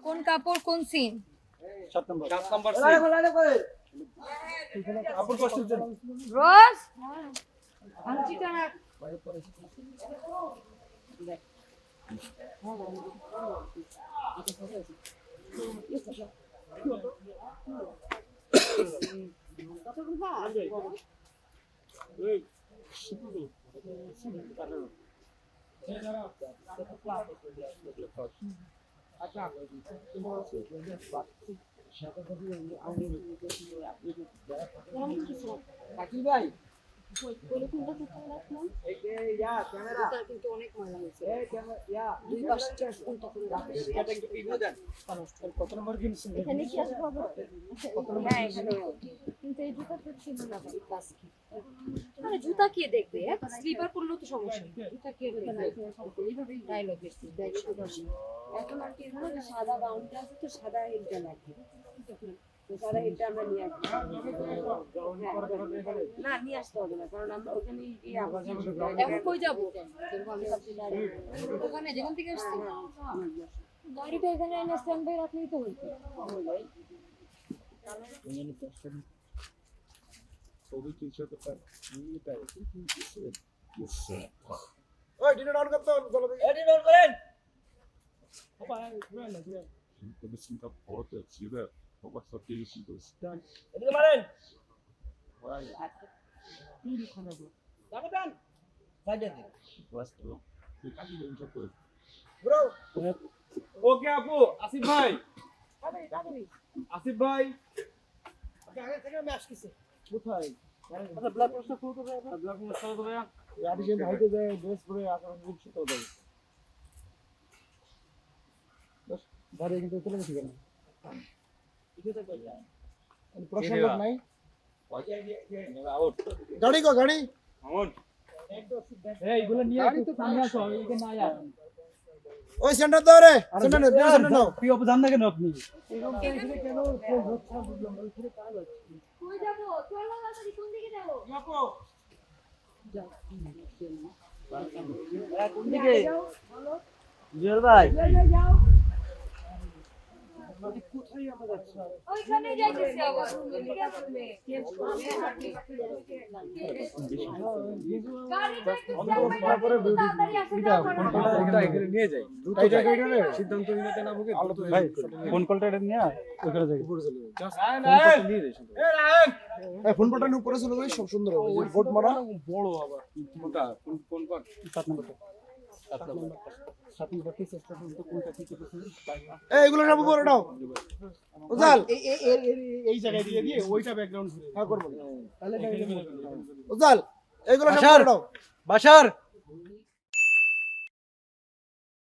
কোন কাপড় কোন সিন? 7 নম্বর রোজ আংটিটা না ভাই কিন্তু অনেক ময়লা হয়েছে। দুই পাশে কোনটা করে রাখিস? কত নম্বর কিনছেন? এখানে কি আছে বাবা? হ্যাঁ, এখানে। কিন্তু এই জুতাটা ছিল না ভাই, প্লাস্টিক। আরে জুতা কে দেখবে? স্লিপার পরলেও তো সমস্যা নেই। জুতা কে দেখবে? এইভাবেই ডায়লগ এসছে। এখন আর কি হলো, সাদা বাউন্ডারি আছে তো, সাদা হেডটা লাগবে। তো সাদা হেডটা আমরা নিয়ে আসবো। না, নিয়ে আসতে হবে না, কারণ আমরা ওখানে এখন কই যাবো? ওখানে যেখান থেকে আসছি গাড়িটা এখানে এনে স্ট্যান্ড বাই রাখলেই তো হইতো। ওই ডিনার অন করতে চলো এডিট অন করেন Medicina forte, attiva, uma estratégia dos এদিকে মারেন vai, যাবে দেন সাইডে দিন basta, fica ali dentro da coisa. Bro okay আপু আসিফ ভাই আসিফ ভাই আগে থেকে আমি আসতেছি কোথায় আচ্ছা ব্লাড প্রেসার ফুল করে ব্লগ মশলা তো ভাই আদিকে হাইতে যায় ড্রেস পরে আকার গুছিয়ে তো দেয় বস গাড়ি কিন্তু চলে গেছে কেন প্রশ্ন লোক নাই গাড়ি কো গাড়ি Amor, এই এগুলো নিয়ে গাড়ি তো সামনে আসো এইখানে না আর ওই সেন্টার দাও রে সেন্টার নে সেন্টার নাও কি অপ জান না কেন আপনি কই যাবো? চলো তাড়াতাড়ি, কোন দিকে যাবো? কোন দিকে জুয়েল ভাই ওইখানে যাইতেছি আবার। ঠিক আছে তুমি চেঞ্জ করবে। গাড়িটা একটু তাড়াতাড়ি আসো, এখানে নিয়ে যাই দ্রুত জায়গায় সিদ্ধান্ত নিতে না বুকে আলো তো ভাই ফোন কলটা এটা নিয়ে ওখানে যাই উপরে চলে যাই নিয়ে যাই এই ফোন বাটন উপরে চলে যাই সব সুন্দর হবে যে বোর্ড মারা বড় আবার কোনটা কোন কোন 7 নম্বরটা 7 নম্বর কি চেষ্টা করতে কোনটা কি করতে এই এগুলো সব উপরে দাও উজাল এই জায়গায় দিয়ে দিয়ে ওইটা ব্যাকগ্রাউন্ড ঘুরে হ্যাঁ করব তাহলে উজাল এগুলো সব উপরে দাও বাসার